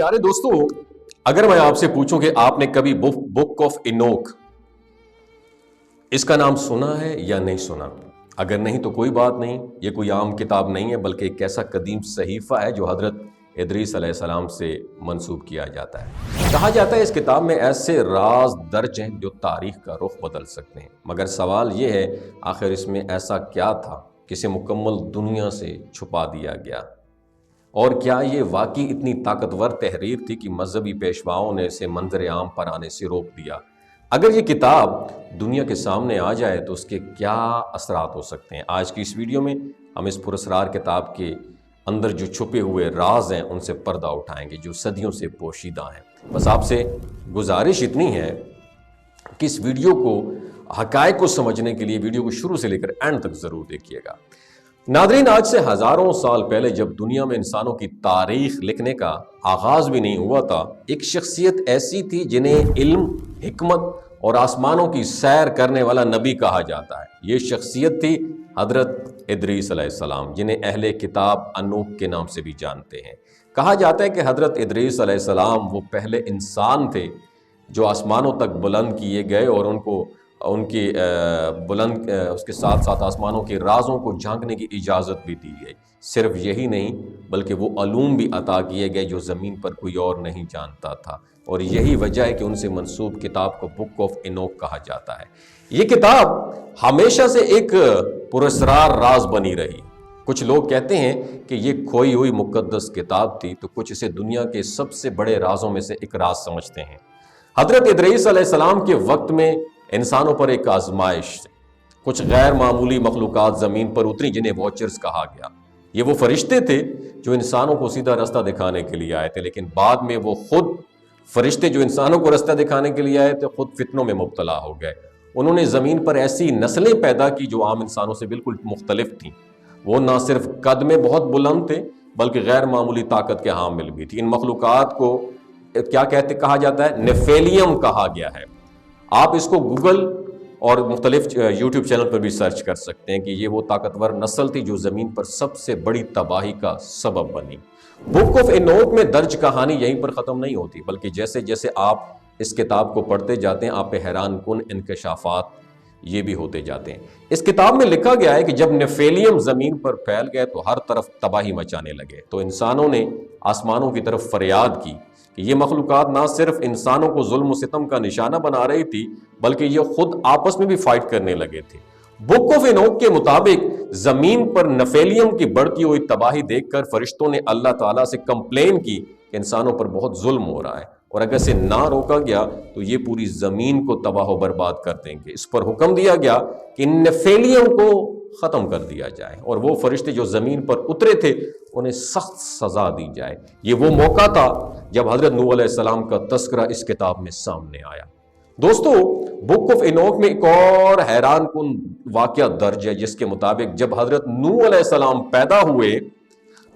प्यारे दोस्तों, अगर मैं आपसे पूछूं कि आपने कभी बुक ऑफ इनोक इसका नाम सुना है या नहीं सुना, अगर नहीं तो कोई बात नहीं, ये कोई आम किताब नहीं है बल्कि एक ऐसा कदीम सहीफा है जो हजरत इदरीस अलैहिस्सलाम से मंसूब किया जाता है। कहा जाता है इस किताब में ऐसे राज दर्ज हैं जो तारीख का रुख बदल सकते हैं। मगर सवाल ये है, आखिर इसमें ऐसा क्या था किसे मुकम्मल दुनिया से छुपा दिया गया, और क्या ये वाकई इतनी ताकतवर तहरीर थी कि मजहबी पेशवाओं ने इसे मंजर आम पर आने से रोक दिया। अगर ये किताब दुनिया के सामने आ जाए तो उसके क्या असरात हो सकते हैं। आज की इस वीडियो में हम इस पुरस्कार किताब के अंदर जो छुपे हुए राज हैं उनसे पर्दा उठाएंगे जो सदियों से पोशीदा हैं। बस आपसे गुजारिश इतनी है कि इस वीडियो को हकायक को समझने के लिए वीडियो को शुरू से लेकर एंड तक ज़रूर देखिएगा। नादरीन, आज से हज़ारों साल पहले जब दुनिया में इंसानों की तारीख लिखने का आगाज़ भी नहीं हुआ था, एक शख्सियत ऐसी थी जिन्हें इल्म, हिकमत और आसमानों की सैर करने वाला नबी कहा जाता है। ये शख्सियत थी हजरत इदरीस अलैहिस्सलाम, जिन्हें अहले किताब अनूक के नाम से भी जानते हैं। कहा जाता है कि हजरत इदरीस अलैहिस्सलाम वो पहले इंसान थे जो आसमानों तक बुलंद किए गए और उनको उनकी बुलंद उसके साथ साथ आसमानों के राजों को झांकने की इजाज़त भी दी गई। सिर्फ यही नहीं बल्कि वो अलूम भी अता किए गए जो ज़मीन पर कोई और नहीं जानता था, और यही वजह है कि उनसे मंसूब किताब को बुक ऑफ इनोक कहा जाता है। ये किताब हमेशा से एक पुरस्कार राज बनी रही। कुछ लोग कहते हैं कि ये खोई हुई मुकद्दस किताब थी, तो कुछ इसे दुनिया के सबसे बड़े राजों में से एक राज समझते हैं। हजरत इदरीस अलैहिस्सलाम के वक्त में इंसानों पर एक आजमाइश, कुछ गैर मामूली मखलूकात ज़मीन पर उतरी जिन्हें वॉचर्स कहा गया। ये वो फरिश्ते थे जो इंसानों को सीधा रास्ता दिखाने के लिए आए थे, लेकिन बाद में वो खुद फरिश्ते जो इंसानों को रास्ता दिखाने के लिए आए थे खुद फितनों में मुब्तला हो गए। उन्होंने ज़मीन पर ऐसी नस्लें पैदा की जो आम इंसानों से बिल्कुल मुख्तलिफ थीं। वो ना सिर्फ कद में बहुत बुलंद थे बल्कि गैर मामूली ताकत के हामिल भी थी। इन मखलूकात को क्या कहा जाता है, नेफेलियम कहा गया है। आप इसको गूगल और मुख्तलिफ यूट्यूब चैनल पर भी सर्च कर सकते हैं कि ये वो ताकतवर नस्ल थी जो ज़मीन पर सबसे बड़ी तबाही का सबब बनी। बुक ऑफ इनोक में दर्ज कहानी यहीं पर ख़त्म नहीं होती, बल्कि जैसे जैसे आप इस किताब को पढ़ते जाते हैं आप पे हैरान कुन इंकशाफात ये भी होते जाते हैं। इस किताब में लिखा गया है कि जब नेफेलियम ज़मीन पर फैल गए तो हर तरफ तबाही मचाने लगे, तो इंसानों ने आसमानों की तरफ फरियाद की कि ये मखलूकात ना सिर्फ इंसानों को जुल्म और सितम का निशाना बना रही थी बल्कि ये खुद आपस में भी फाइट करने लगे थे। बुक ऑफ इनोक के मुताबिक जमीन पर नफेलियम की बढ़ती हुई तबाही देखकर फरिश्तों ने अल्लाह ताला से कंप्लेन की कि इंसानों पर बहुत जुल्म हो रहा है और अगर इसे ना रोका गया तो ये पूरी जमीन को तबाह व बर्बाद कर देंगे। इस पर हुक्म दिया गया कि नफेलियम को ख़त्म कर दिया जाए और वो फरिश्ते जो ज़मीन पर उतरे थे उन्हें सख्त सज़ा दी जाए। ये वो मौका था जब हज़रत नूह अलैहिस्सलाम का तस्करा इस किताब में सामने आया। दोस्तों, बुक ऑफ इनोक में एक और हैरान कुन वाक़या दर्ज है जिसके मुताबिक जब हज़रत नूह अलैहिस्सलाम पैदा हुए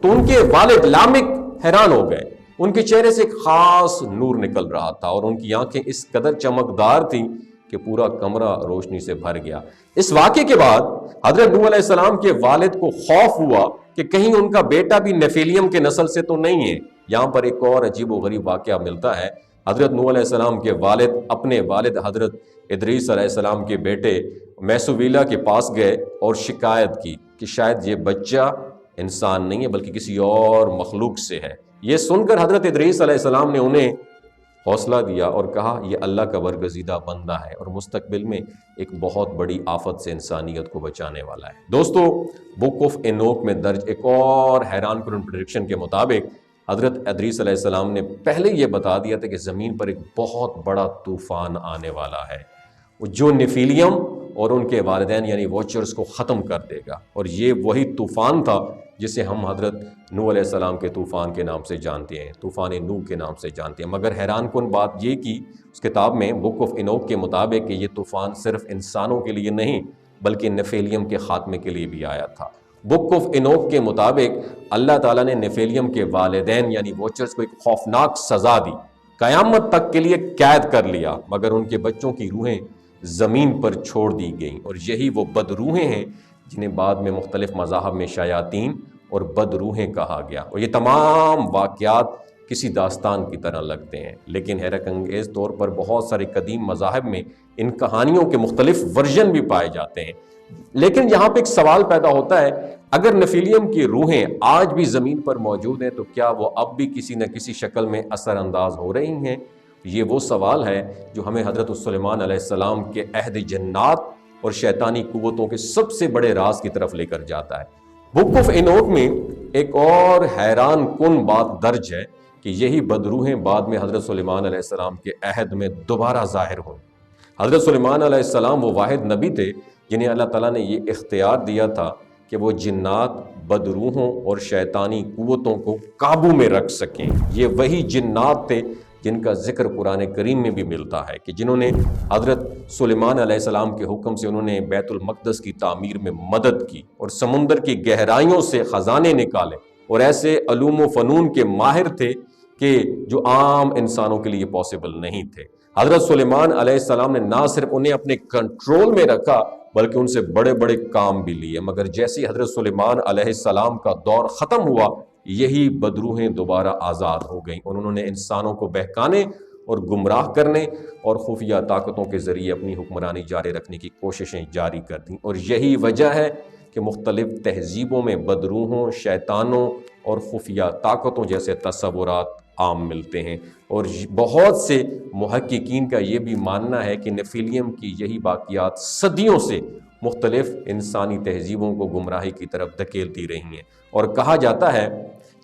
तो उनके वालिद लामिक हैरान हो गए। उनके चेहरे से एक ख़ास नूर निकल रहा था और उनकी आंखें इस कदर चमकदार थीं कि पूरा कमरा रोशनी से भर गया। इस वाक़े के बाद हज़रत नूह अलैहिस्सलाम के वालिद को खौफ हुआ कि कहीं उनका बेटा भी नेफेलियम के नस्ल से तो नहीं है। यहाँ पर एक और अजीब व गरीब वाक़या मिलता है। हज़रत नूह अलैहिस्सलाम के वालिद अपने वालिद हज़रत इदरीस अलैहिस्सलाम के बेटे मैसुविला के पास गए और शिकायत की कि शायद ये बच्चा इंसान नहीं है बल्कि किसी और मखलूक से है। ये सुनकर हज़रत इदरीस अलैहिस्सलाम ने उन्हें हौसला दिया और कहा यह अल्लाह का बरगज़ीदा बंदा है और मुस्तकबिल में एक बहुत बड़ी आफत से इंसानियत को बचाने वाला है। दोस्तों, बुक ऑफ इनोक में दर्ज एक और हैरान कुन प्रेडिक्शन के मुताबिक हज़रत इदरीस अलैहिस्सलाम ने पहले ये बता दिया था कि ज़मीन पर एक बहुत बड़ा तूफ़ान आने वाला है जो नेफिलियम और उनके वालिदैन यानी वॉचर्स को ख़त्म कर देगा, और ये वही तूफ़ान था जिसे हम हज़रत नूह अलैहिस्सलाम के तूफ़ान के नाम से जानते हैं, तूफ़ान नूह के नाम से जानते हैं। मगर हैरान कुन बात ये कि उस किताब में बुक ऑफ इनोक के मुताबिक कि ये तूफ़ान सिर्फ इंसानों के लिए नहीं बल्कि नेफेलियम के ख़ात्मे के लिए भी आया था। बुक ऑफ इनोक के मुताबिक अल्लाह ताला ने नेफेलियम के वालिदैन यानी वॉचर्स को एक खौफनाक सज़ा दी, क़यामत तक के लिए कैद कर लिया, मगर उनके बच्चों की रूहें ज़मीन पर छोड़ दी गईं और यही वो बदरूहें हैं जिन्हें बाद में मुख्तलिफ मज़ाहब में शयातीन और बदरूहें कहा गया। और ये तमाम वाक़यात کسی داستان کی طرح لگتے ہیں، لیکن حیرت انگیز طور پر بہت سارے قدیم مذاہب میں ان کہانیوں کے مختلف ورژن بھی پائے جاتے ہیں۔ لیکن یہاں پہ ایک سوال پیدا ہوتا ہے، اگر نیفیلیم کی روحیں آج بھی زمین پر موجود ہیں تو کیا وہ اب بھی کسی نہ کسی شکل میں اثر انداز ہو رہی ہیں؟ یہ وہ سوال ہے جو ہمیں حضرت سلیمان علیہ السلام کے عہد جنات اور شیطانی قوتوں کے سب سے بڑے راز کی طرف لے کر جاتا ہے۔ بک آف اینوک میں ایک اور حیران کن بات درج ہے کہ یہی بدروحیں بعد میں حضرت سلیمان علیہ السلام کے عہد میں دوبارہ ظاہر ہوئیں۔ حضرت سلیمان علیہ السلام وہ واحد نبی تھے جنہیں اللہ تعالیٰ نے یہ اختیار دیا تھا کہ وہ جنات، بدروحوں اور شیطانی قوتوں کو قابو میں رکھ سکیں۔ یہ وہی جنات تھے جن کا ذکر قرآن کریم میں بھی ملتا ہے کہ جنہوں نے حضرت سلیمان علیہ السلام کے حکم سے انہوں نے بیت المقدس کی تعمیر میں مدد کی اور سمندر کی گہرائیوں سے خزانے نکالے، اور ایسے علوم و فنون کے ماہر تھے کہ جو عام انسانوں کے لیے پاسبل نہیں تھے۔ حضرت سلیمان علیہ السلام نے نہ صرف انہیں اپنے کنٹرول میں رکھا بلکہ ان سے بڑے بڑے کام بھی لیے، مگر جیسے حضرت سلیمان علیہ السلام کا دور ختم ہوا، یہی بدروحیں دوبارہ آزاد ہو گئیں اور انہوں نے انسانوں کو بہکانے اور گمراہ کرنے اور خفیہ طاقتوں کے ذریعے اپنی حکمرانی جاری رکھنے کی کوششیں جاری کر دیں، اور یہی وجہ ہے کہ مختلف تہذیبوں میں بدروحوں، شیطانوں اور خفیہ طاقتوں جیسے تصورات عام ملتے ہیں۔ اور بہت سے محققین کا یہ بھی ماننا ہے کہ نیفیلیم کی یہی باقیات صدیوں سے مختلف انسانی تہذیبوں کو گمراہی کی طرف دھکیلتی رہی ہیں، اور کہا جاتا ہے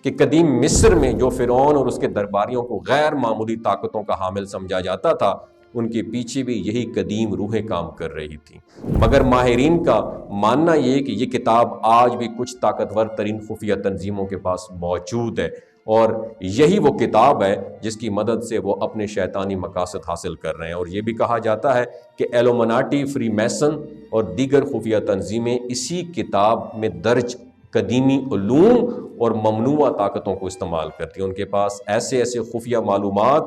کہ قدیم مصر میں جو فرعون اور اس کے درباریوں کو غیر معمولی طاقتوں کا حامل سمجھا جاتا تھا، ان کے پیچھے بھی یہی قدیم روحیں کام کر رہی تھیں۔ مگر ماہرین کا ماننا یہ کہ یہ کتاب آج بھی کچھ طاقتور ترین خفیہ تنظیموں کے پاس موجود ہے، اور یہی وہ کتاب ہے جس کی مدد سے وہ اپنے شیطانی مقاصد حاصل کر رہے ہیں۔ اور یہ بھی کہا جاتا ہے کہ ایلومناٹی، فری میسن اور دیگر خفیہ تنظیمیں اسی کتاب میں درج قدیمی علوم اور ممنوعہ طاقتوں کو استعمال کرتی ہیں۔ ان کے پاس ایسے خفیہ معلومات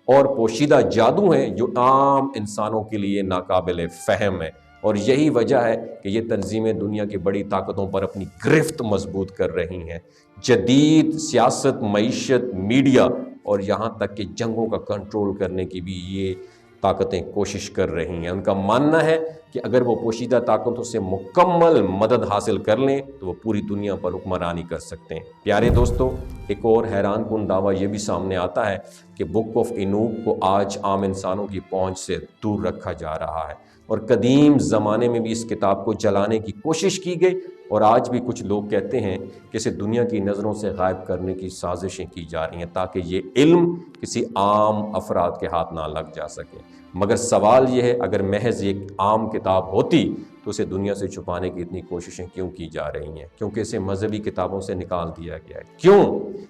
اور پوشیدہ جادو ہیں جو عام انسانوں کے لیے ناقابل فہم ہے، اور یہی وجہ ہے کہ یہ تنظیمیں دنیا کی بڑی طاقتوں پر اپنی گرفت مضبوط کر رہی ہیں۔ جدید سیاست، معیشت، میڈیا اور یہاں تک کہ جنگوں کا کنٹرول کرنے کی بھی یہ طاقتیں کوشش کر رہی ہیں۔ ان کا ماننا ہے کہ اگر وہ پوشیدہ طاقتوں سے مکمل مدد حاصل کر لیں تو وہ پوری دنیا پر حکمرانی کر سکتے ہیں۔ پیارے دوستو، ایک اور حیران کن دعویٰ یہ بھی سامنے آتا ہے کہ بک آف اینوک کو آج عام انسانوں کی پہنچ سے دور رکھا جا رہا ہے، اور قدیم زمانے میں بھی اس کتاب کو جلانے کی کوشش کی گئی، اور آج بھی کچھ لوگ کہتے ہیں کہ اسے دنیا کی نظروں سے غائب کرنے کی سازشیں کی جا رہی ہیں تاکہ یہ علم کسی عام افراد کے ہاتھ نہ لگ جا سکے۔ مگر سوال یہ ہے، اگر محض ایک عام کتاب ہوتی تو اسے دنیا سے چھپانے کی اتنی کوششیں کیوں کی جا رہی ہیں؟ کیونکہ اسے مذہبی کتابوں سے نکال دیا گیا ہے۔ کیوں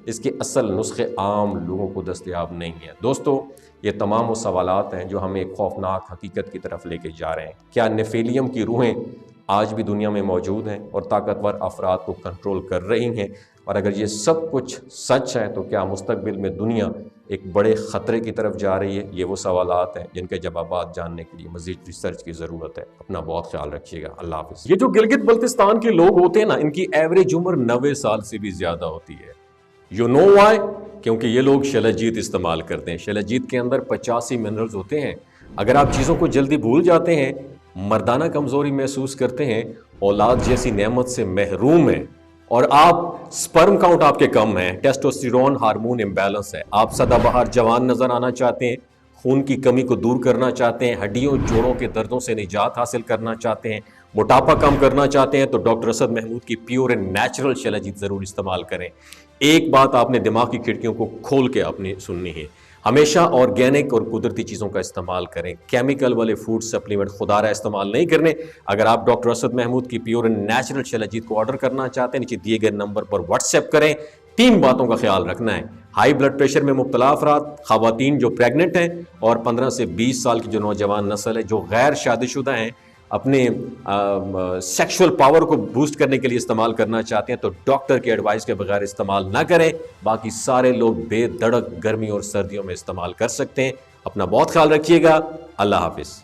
اس کے اصل نسخے عام لوگوں کو دستیاب نہیں ہیں؟ دوستو، یہ تمام وہ سوالات ہیں جو ہمیں ایک خوفناک حقیقت کی طرف لے کے جا رہے ہیں۔ کیا نیفیلیم کی روحیں آج بھی دنیا میں موجود ہیں اور طاقتور افراد کو کنٹرول کر رہی ہیں؟ اور اگر یہ سب کچھ سچ ہے تو کیا مستقبل میں دنیا ایک بڑے خطرے کی طرف جا رہی ہے؟ یہ وہ سوالات ہیں جن کے جوابات جاننے کے لیے مزید ریسرچ کی ضرورت ہے۔ اپنا بہت خیال رکھیے گا۔ اللہ حافظ۔ یہ جو گلگت بلتستان کے لوگ ہوتے ہیں نا، ان کی ایوریج عمر 90 سال سے بھی زیادہ ہوتی ہے۔ You know why? کیونکہ یہ لوگ شلجیت استعمال کرتے ہیں۔ شلجیت کے اندر 85 منرلز ہوتے ہیں۔ اگر آپ چیزوں کو جلدی بھول جاتے ہیں، مردانہ کمزوری محسوس کرتے ہیں، اولاد جیسی نعمت سے محروم ہیں، اور آپ سپرم کاؤنٹ آپ کے کم ہیں، ٹیسٹوسٹیرون ہارمون امبیلنس ہے، آپ سدا بہار جوان نظر آنا چاہتے ہیں، خون کی کمی کو دور کرنا چاہتے ہیں، ہڈیوں جوڑوں کے دردوں سے نجات حاصل کرنا چاہتے ہیں، موٹاپا کم کرنا چاہتے ہیں، تو ڈاکٹر اسد محمود کی پیور اینڈ نیچرل شلجیت ضرور استعمال کریں۔ ایک بات آپ نے دماغ کی کھڑکیوں کو کھول کے اپنی سننی ہے، ہمیشہ آرگینک اور قدرتی چیزوں کا استعمال کریں، کیمیکل والے فوڈ سپلیمنٹ خدا رہا استعمال نہیں کرنے۔ اگر آپ ڈاکٹر اسد محمود کی پیور اینڈ نیچرل شلجیت کو آرڈر کرنا چاہتے ہیں، نیچے دیے گئے نمبر پر واٹس ایپ کریں۔ 3 باتوں کا خیال رکھنا ہے: ہائی بلڈ پریشر میں مبتلا افراد، خواتین جو پریگننٹ ہیں، اور 15 سے 20 سال کی جو نوجوان نسل ہے جو غیر شادی شدہ ہیں، اپنے سیکشول پاور کو بوسٹ کرنے کے لیے استعمال کرنا چاہتے ہیں تو ڈاکٹر کے ایڈوائس کے بغیر استعمال نہ کریں۔ باقی سارے لوگ بے دھڑک گرمی اور سردیوں میں استعمال کر سکتے ہیں۔ اپنا بہت خیال رکھیے گا۔ اللہ حافظ۔